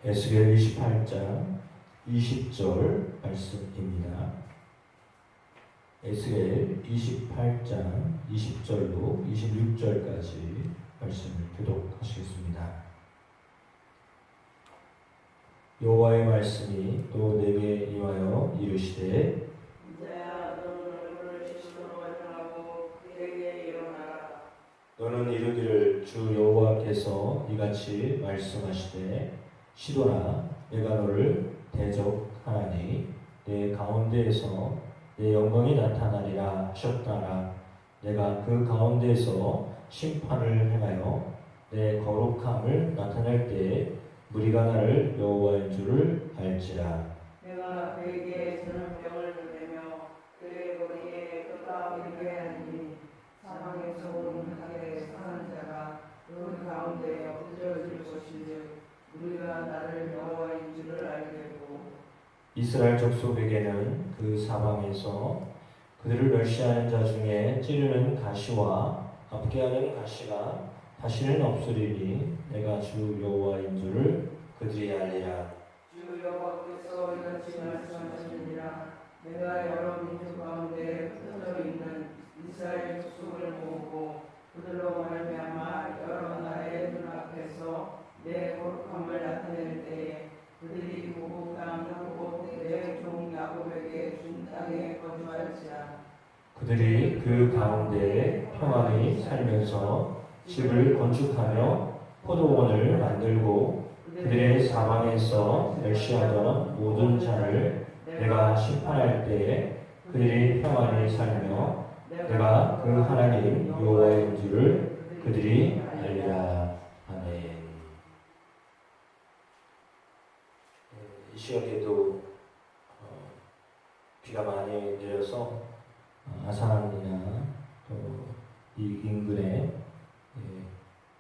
에스겔 28장 20절 말씀입니다. 에스겔 28장 20절로 26절까지 말씀을 교독하시겠습니다. 여호와의 말씀이 또 내게 임하여 이르시되 이제야 너는 얼굴을 시온으로 향하고 그에게 일어나라. 너는 이르기를 주 여호와께서 이같이 말씀하시되 시도나 내가 너를 대적하나니 내 가운데에서 내 영광이 나타나리라 하셨다나 내가 그 가운데에서 심판을 행하여 내 거룩함을 나타낼 때에 무리가 나를 여호와인 줄을 알지라. 내가 그에게 전염병을 내며 그의 머리에 뼈가 이르게 하니 사방에서 온 하게 상한 자가 그 가운데 엎드려질 것인즉 우리가 나를 여호와인 줄을 알게 되고 이스라엘 족속에게는 그 사방에서 그들을 멸시하는 자 중에 찌르는 가시와 아프게 하는 가시가 다시는 없으리니 내가 주 여호와인 줄을 그들이 알리라. 주 여호와께서 이같이 말씀하시느니라. 내가 여러 민족 가운데 흩어져 있는 이스라엘 족속을 모으고 그들로 말미암아 여러 나라의 눈앞에서 내 거룩함을 나타낼 때에 그들이 고국 땅 곧 내 종 야곱에게 준 땅에 거주할지라. 그들이 그 가운데에 평안히 살면서 집을 건축하며 포도원을 만들고 그들의 사방에서 멸시하던 모든 자를 내가 심판할 때에 그들이 평안히 살며 내가 그 하나님 여호와인 줄을 그들이 알리라. 아멘. 이 시간에도 비가 많이 내려서 아산이나 또 이 인근에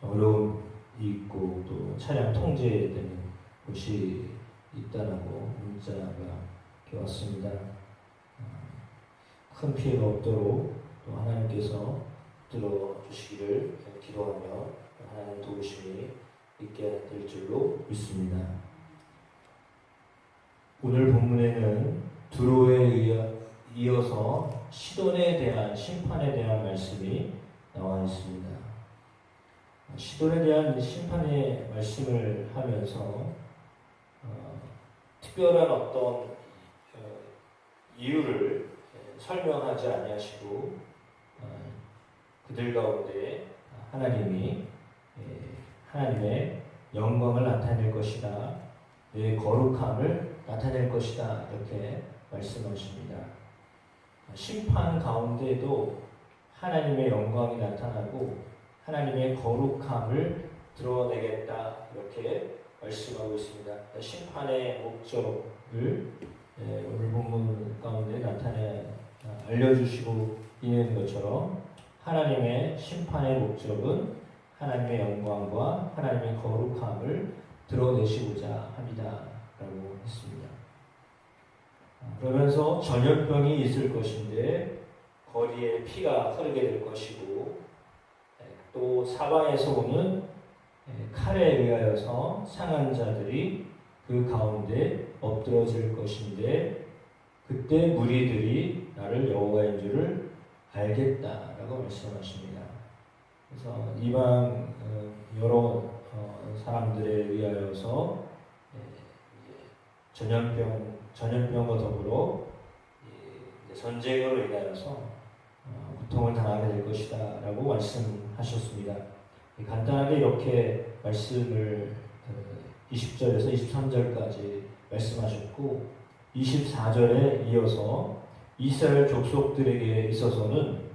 어려움이 있고 또 차량 통제되는 곳이 있다라고 문자가 이렇게 왔습니다. 큰 피해가 없도록 또 하나님께서 들어주시기를 기도하며 하나님 도우심이 있게 될 줄로 믿습니다. 오늘 본문에는 두로에 이어서 시돈에 대한 심판에 대한 말씀이 나와 있습니다. 시돈에 대한 심판의 말씀을 하면서 특별한 어떤 이유를 설명하지 아니하시고 그들 가운데 하나님이 하나님의 영광을 나타낼 것이다, 내 거룩함을 나타낼 것이다 이렇게 말씀하십니다. 심판 가운데도 하나님의 영광이 나타나고 하나님의 거룩함을 드러내겠다 이렇게 말씀하고 있습니다. 심판의 목적을 오늘 본문 가운데 알려주시고 있는 것처럼 하나님의 심판의 목적은 하나님의 영광과 하나님의 거룩함을 드러내시고자 합니다 라고 했습니다. 그러면서 전염병이 있을 것인데 거리에 피가 흐르게 될 것이고 또 사방에서 오는 칼에 의하여서 상한 자들이 그 가운데 엎드러질 것인데 그때 무리들이 나를 여호와인 줄을 알겠다라고 말씀하십니다. 그래서 이방 여러 사람들에 의하여서 전염병과 더불어 전쟁으로 인하여서 고통을 당하게 될 것이다 라고 말씀하셨습니다. 간단하게 이렇게 말씀을 20절에서 23절까지 말씀하셨고 24절에 이어서 이스라엘 족속들에게 있어서는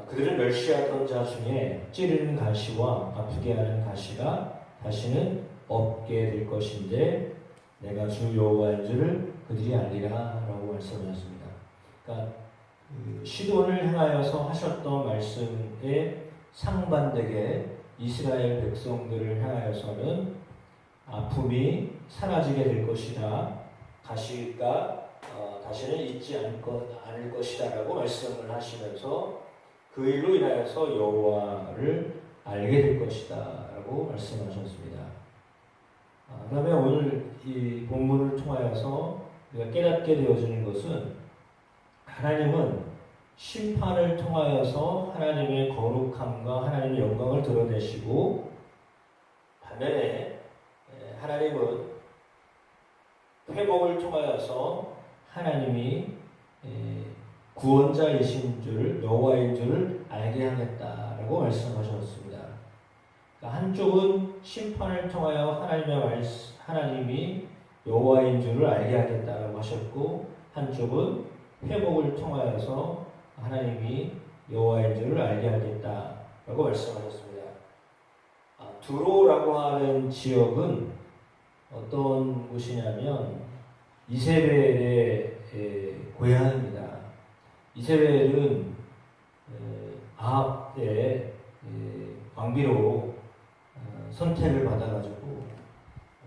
그들을 멸시하던 자 중에 찌르는 가시와 아프게 하는 가시가 다시는 없게 될 것인데 내가 주 여호와인 줄을 그들이 알리라 라고 말씀하셨습니다. 그러니까 시돈을 향하여서 하셨던 말씀에 상반되게 이스라엘 백성들을 향하여서는 아픔이 사라지게 될 것이다, 가시가 다시는 있지 않을 것이다 라고 말씀을 하시면서 그 일로 인하여서 여호와를 알게 될 것이다 라고 말씀하셨습니다. 그다음에 오늘 이 본문을 통하여서 우리가 깨닫게 되어지는 것은 하나님은 심판을 통하여서 하나님의 거룩함과 하나님의 영광을 드러내시고, 반면에 하나님은 회복을 통하여서 하나님이 구원자이신 줄, 여호와인 줄을 알게 하겠다라고 말씀하셨습니다. 그러니까 한쪽은 심판을 통하여 하나님이 여호와인 줄을 알게 하겠다라고 하셨고, 한쪽은 회복을 통하여서 하나님이 여호와인 줄을 알게 하겠다라고 말씀하셨습니다. 두로라고 하는 지역은 어떤 곳이냐면 이세벨의 고향입니다. 이세벨은 아합의 왕비로 선택을 받아가지고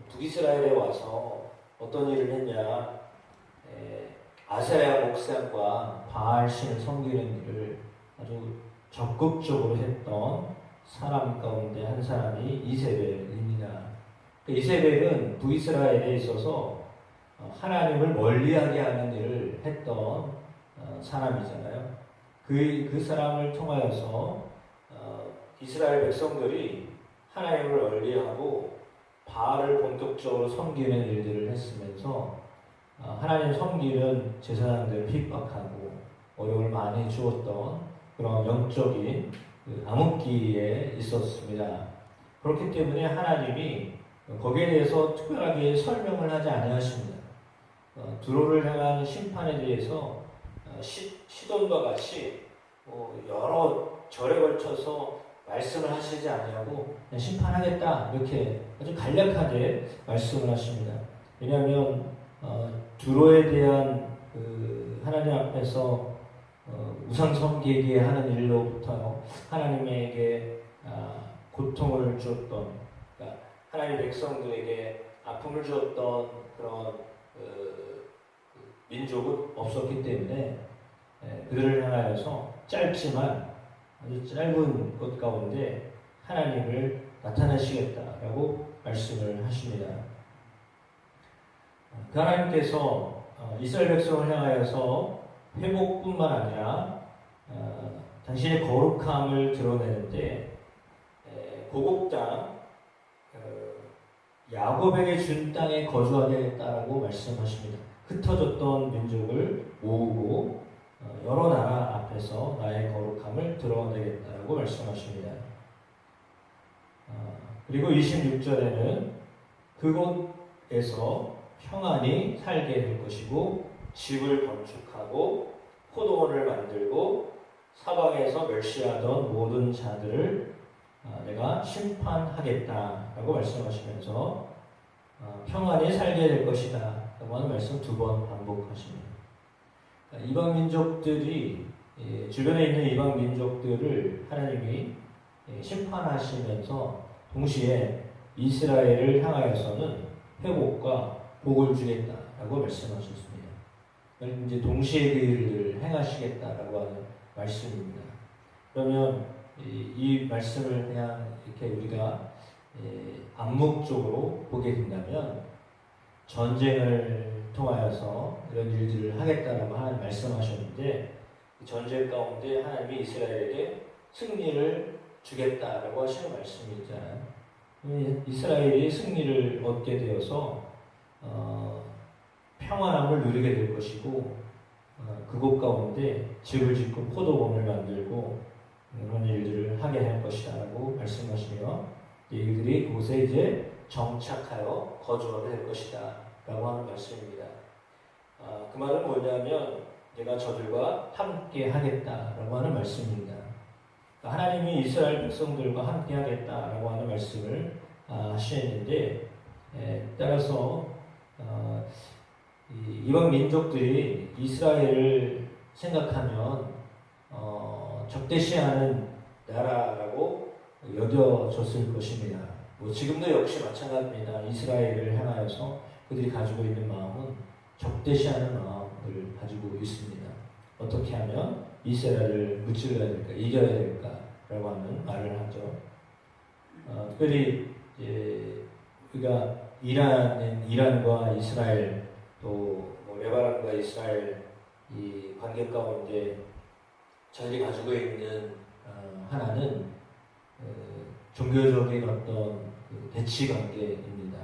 북이스라엘에 와서 어떤 일을 했냐, 아세라 목상과 바알 신을 섬기는 일을 아주 적극적으로 했던 사람 가운데 한 사람이 이세벨입니다. 이세벨은 북이스라엘에 있어서 하나님을 멀리하게 하는 일을 했던 사람이잖아요. 그 사람을 통하여서 이스라엘 백성들이 하나님을 멀리하고 바알을 본격적으로 섬기는 일들을 했으면서 하나님 섬기는 제사장들을 핍박하고 어려움을 많이 주었던 그런 영적인 암흑기에 있었습니다. 그렇기 때문에 하나님이 거기에 대해서 특별하게 설명을 하지 아니하십니다. 두로를 향한 심판에 대해서 시돈과 같이 여러 절에 걸쳐서 말씀을 하시지 아니하고 그냥 심판하겠다 이렇게 아주 간략하게 말씀을 하십니다. 왜냐하면 두로에 대한 하나님 앞에서 우상 섬기게 하는 일로부터 하나님에게 고통을 주었던, 그러니까 하나님 백성들에게 아픔을 주었던 그런 민족은 없었기 때문에 그들을 향하여서 짧지만 아주 짧은 것 가운데 하나님을 나타내시겠다라고 말씀을 하십니다. 그 하나님께서 이스라엘 백성을 향하여서 회복뿐만 아니라 당신의 거룩함을 드러내는데 고국 땅 야곱에게 준 땅에 거주하게 하겠다라고 말씀하십니다. 흩어졌던 민족을 모으고 여러 나라 앞에서 나의 거룩함을 드러내겠다라고 말씀하십니다. 그리고 26절에는 그곳에서 평안히 살게 될 것이고 집을 건축하고 포도원을 만들고 사방에서 멸시하던 모든 자들을 내가 심판하겠다라고 말씀하시면서 평안히 살게 될 것이다 라고 하는 말씀 2번 반복하십니다. 이방 민족들이 주변에 있는 이방 민족들을 하나님이 심판하시면서 동시에 이스라엘을 향하여서는 회복과 복을 주겠다라고 말씀하셨습니다. 이제 동시에 그 일을 행하시겠다라고 하는 말씀입니다. 그러면 이 말씀을 그냥 이렇게 우리가 암묵적으로 보게 된다면 전쟁을 통하여서 이런 일들을 하겠다라고 하나님 말씀하셨는데 그 전쟁 가운데 하나님이 이스라엘에게 승리를 주겠다라고 하시는 말씀이 있잖아요. 이스라엘이 승리를 얻게 되어서 평안함을 누리게 될 것이고 그곳 가운데 집을 짓고 포도원을 만들고 그런 일들을 하게 할 것이다라고 말씀하시며 이들이 그곳에 이제 정착하여 거주하게 될 것이다라고 하는 말씀입니다. 그 말은 뭐냐면 내가 저들과 함께 하겠다라고 하는 말씀입니다. 하나님이 이스라엘 백성들과 함께 하겠다라고 하는 말씀을 하시는데 따라서 이방 민족들이 이스라엘을 생각하면 적대시하는 나라라고 여겨졌을 것입니다. 지금도 역시 마찬가지입니다. 이스라엘을 향하여서 그들이 가지고 있는 마음은 적대시하는 마음을 가지고 있습니다. 어떻게 하면 이스라엘을 무찔러야 될까, 이겨야 될까라고 하는 말을 하죠. 특별히 우리가 이란과 이스라엘 또뭐 레바논과 이스라엘 이 관계 가운데 저희들이 가지고 있는 하나는 종교적인 어떤 대치 관계입니다.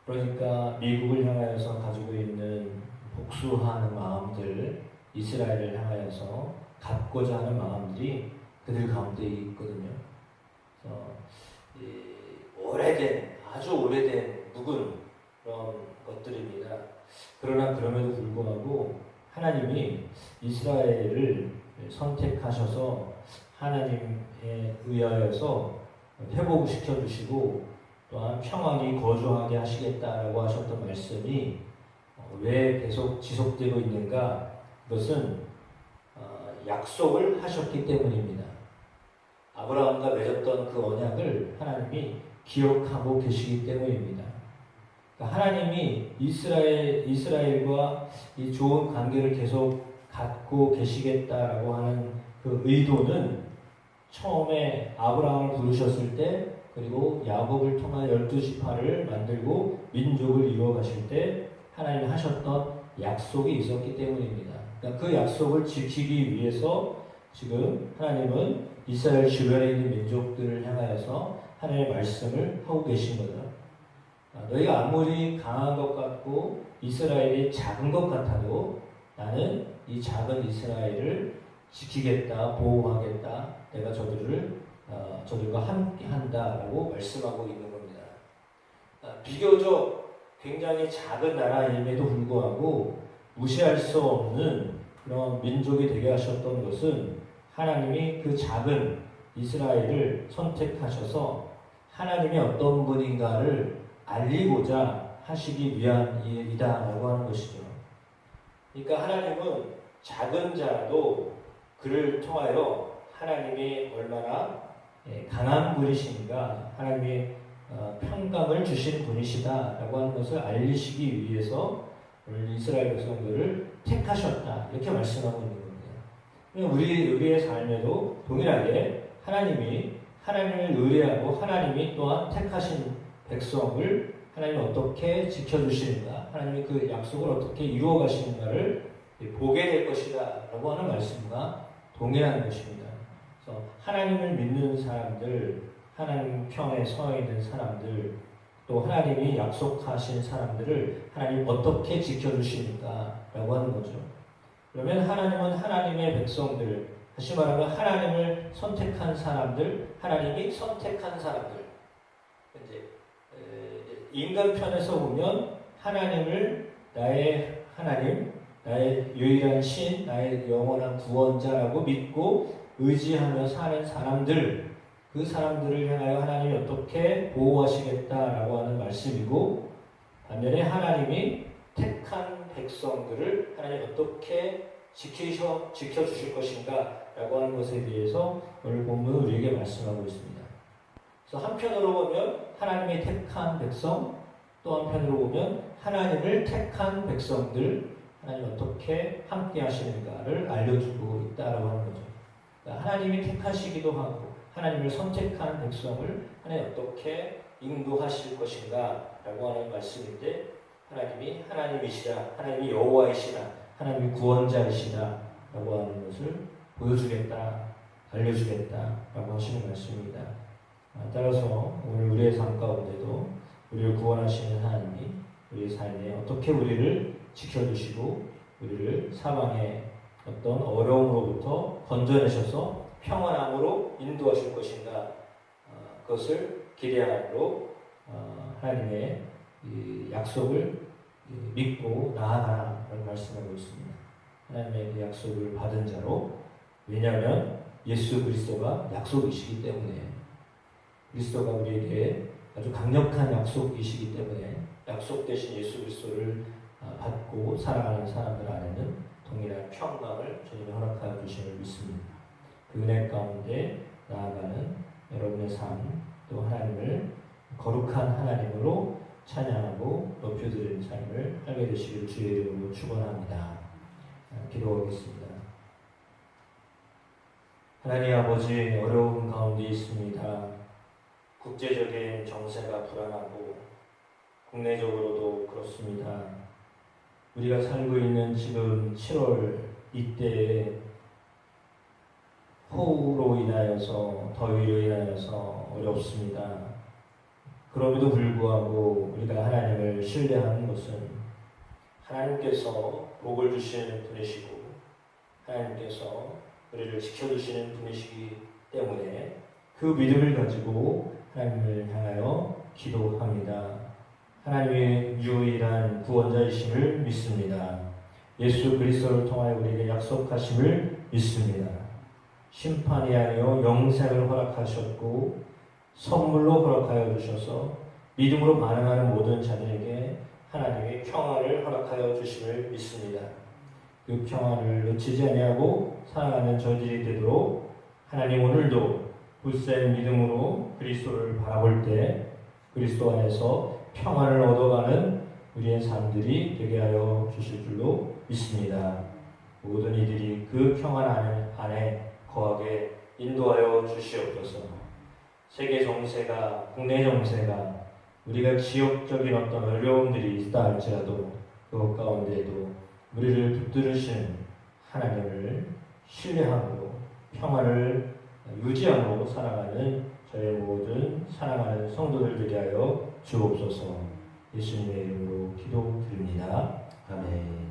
그러니까 미국을 향하여서 가지고 있는 복수하는 마음들, 이스라엘을 향하여서 갚고자 하는 마음들이 그들 가운데 있거든요. 아주 오래된 묵은 그런 것들입니다. 그러나 그럼에도 불구하고 하나님이 이스라엘을 선택하셔서 하나님에 의하여서 회복시켜 주시고 또한 평안히 거주하게 하시겠다라고 하셨던 말씀이 왜 계속 지속되고 있는가? 그것은 약속을 하셨기 때문입니다. 아브라함과 맺었던 그 언약을 하나님이 기억하고 계시기 때문입니다. 그러니까 하나님이 이스라엘과 이 좋은 관계를 계속 갖고 계시겠다라고 하는 그 의도는 처음에 아브라함을 부르셨을 때 그리고 야곱을 통한 12지파를 만들고 민족을 이루어 가실 때 하나님이 하셨던 약속이 있었기 때문입니다. 그러니까 그 약속을 지키기 위해서 지금 하나님은 이스라엘 주변에 있는 민족들을 향하여서 하나님의 말씀을 하고 계신 거죠. 너희가 아무리 강한 것 같고 이스라엘이 작은 것 같아도 나는 이 작은 이스라엘을 지키겠다, 보호하겠다, 내가 저들과 함께 한다라고 말씀하고 있는 겁니다. 비교적 굉장히 작은 나라임에도 불구하고 무시할 수 없는 그런 민족이 되게 하셨던 것은 하나님이 그 작은 이스라엘을 선택하셔서 하나님이 어떤 분인가를 알리고자 하시기 위한 일이다라고 하는 것이죠. 그러니까 하나님은 작은 자도 그를 통하여 하나님이 얼마나 강한 분이신가, 하나님이 평강을 주시는 분이시다라고 하는 것을 알리시기 위해서 이스라엘 백성들을 택하셨다 이렇게 말씀하고 있는 겁니다. 우리의 삶에도 동일하게 하나님을 의뢰하고 하나님이 또한 택하신 백성을 하나님이 어떻게 지켜주시는가, 하나님이 그 약속을 어떻게 이루어 가시는가를 보게 될 것이다 라고 하는 말씀과 동일한 것입니다. 그래서 하나님을 믿는 사람들, 하나님 편에 서 있는 사람들, 또 하나님이 약속하신 사람들을 하나님 어떻게 지켜주시는가 라고 하는 거죠. 그러면 하나님은 하나님의 백성들, 다시 말하면 하나님을 선택한 사람들, 하나님이 선택한 사람들. 이제 인간 편에서 보면 하나님을 나의 하나님, 나의 유일한 신, 나의 영원한 구원자라고 믿고 의지하며 사는 사람들, 그 사람들을 향하여 하나님이 어떻게 보호하시겠다라고 하는 말씀이고, 반면에 하나님이 택한 백성들을 하나님 어떻게 지켜주실 것인가 라고 하는 것에 대해서 오늘 본문은 우리에게 말씀하고 있습니다. 그래서 한편으로 보면 하나님이 택한 백성, 또 한편으로 보면 하나님을 택한 백성들, 하나님 어떻게 함께 하시는가를 알려주고 있다라고 하는 거죠. 그러니까 하나님이 택하시기도 하고 하나님을 선택한 백성을 하나님 어떻게 인도하실 것인가 라고 하는 말씀인데, 하나님이 하나님이시라, 하나님이 여호와이시라, 하나님이 구원자이시라 라고 하는 것을 보여주겠다, 알려주겠다 라고 하시는 말씀입니다. 따라서 오늘 우리의 삶 가운데도 우리를 구원하시는 하나님이 우리의 삶에 어떻게 우리를 지켜주시고 우리를 사방의 어떤 어려움으로부터 건져내셔서 평안함으로 인도하실 것인가, 그것을 기대함으로 하나님의 이 약속을 믿고 나아가라는 말씀하고 있습니다. 하나님의 그 약속을 받은 자로, 왜냐하면 예수 그리스도가 약속이시기 때문에, 그리스도가 우리에게 아주 강력한 약속이시기 때문에 약속 대신 예수 그리스도를 받고 살아가는 사람들 안에는 동일한 평강을 주님이 허락하여 주심을 믿습니다. 그 은혜 가운데 나아가는 여러분의 삶, 또 하나님을 거룩한 하나님으로 찬양하고 높여드리는 삶을 하게 되시길 주의 이름으로 축원합니다. 기도하겠습니다. 하나님 아버지, 어려움 가운데 있습니다. 국제적인 정세가 불안하고 국내적으로도 그렇습니다. 우리가 살고 있는 지금 7월 이때에 호우로 인하여서 더위로 인하여서 어렵습니다. 그럼에도 불구하고 우리가 하나님을 신뢰하는 것은 하나님께서 복을 주시는 분이시고 하나님께서 우리를 지켜주시는 분이시기 때문에 그 믿음을 가지고 하나님을 향하여 기도합니다. 하나님의 유일한 구원자이심을 믿습니다. 예수 그리스도를 통하여 우리에게 약속하심을 믿습니다. 심판이 아니요 영생을 허락하셨고 선물로 허락하여 주셔서 믿음으로 반응하는 모든 자들에게 하나님의 평안을 허락하여 주심을 믿습니다. 그 평안을 놓치지 아니하고 살아가는 저들이 되도록 하나님 오늘도 굳센 믿음으로 그리스도를 바라볼 때 그리스도 안에서 평안을 얻어가는 우리의 삶들이 되게 하여 주실 줄로 믿습니다. 모든 이들이 그 평안 안에 거하게 인도하여 주시옵소서. 세계 정세가, 국내 정세가 우리가 지역적인 어떤 어려움들이 있다 할지라도 그 가운데에도 우리를 붙들으시는 하나님을 신뢰함으로 평안을 유지함으로 살아가는 저의 모든 사랑하는 성도들 되게 하여 주옵소서. 예수님의 이름으로 기도드립니다. 아멘.